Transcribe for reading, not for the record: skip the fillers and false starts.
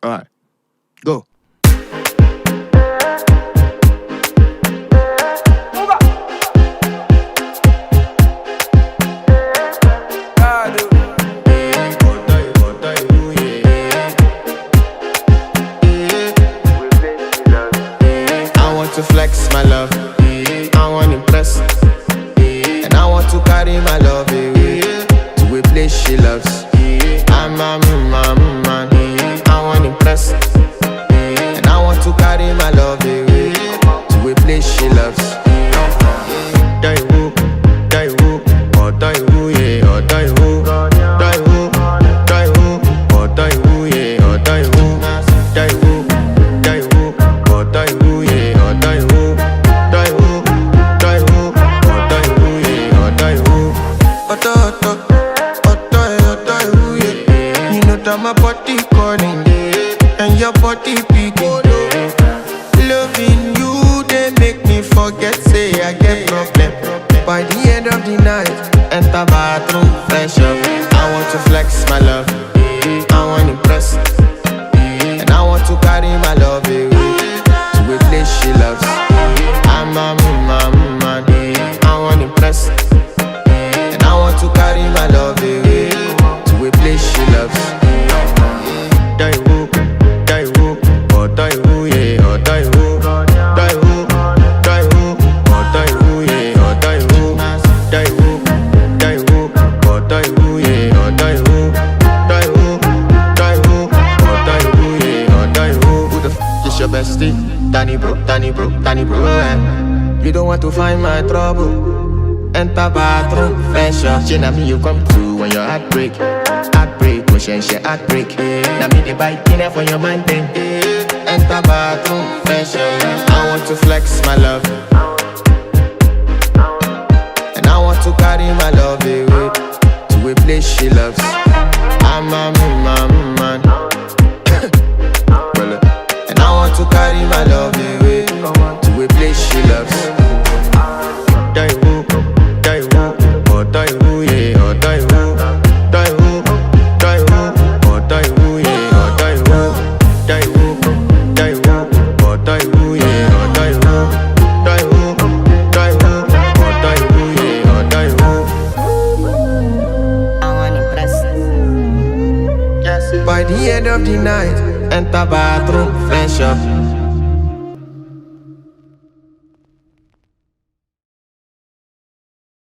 Alright, go. I want to flex my love, I want to impress, and I want to carry my love away to a place she loves. I'm a man, I want to impress, and I want to carry my love away to a place she loves. Die woo, oh die woo, yeah, oh die woo, die woo, oh die woo, yeah, oh die woo, die woo, oh die woo, yeah, oh die woo, oh die woo, yeah, oh die woo. Die woo, yeah. You know that my body calling, and your body beating. Loving you, they make me forget, say I get problem. By the end of the night, enter bathroom, fresh up. I want to flex my love, I want to impress, and I want to carry my love away to a place she loves. I'm a man, I want to impress, and I want to carry my love away to a place she loves. Die woo, oh die woo, yeah, oh die woo, oh die woo, yeah, oh die woo, oh die woo, yeah, oh die woo, oh die woo, yeah, oh die woo. Who the is your bestie? Danny bro, You don't want to find my trouble. Enter bathroom, fresh up. She na me you come to when your heartbreak, motion she heartbreak. Na me the bite dinner for your man then. Enter bathroom, fresh up. I want to flex my love, and I want to carry my love away to a place she loves. I'm a man, and I want to carry my love away to a place she loves. Die woo, oh die woo, yeah, oh die woo, oh die woo, yeah, oh die woo, oh die woo, yeah, oh die woo, oh die woo, yeah, oh die woo. I want to impress. Yes. By the end of the night, enter bathroom, fresh up.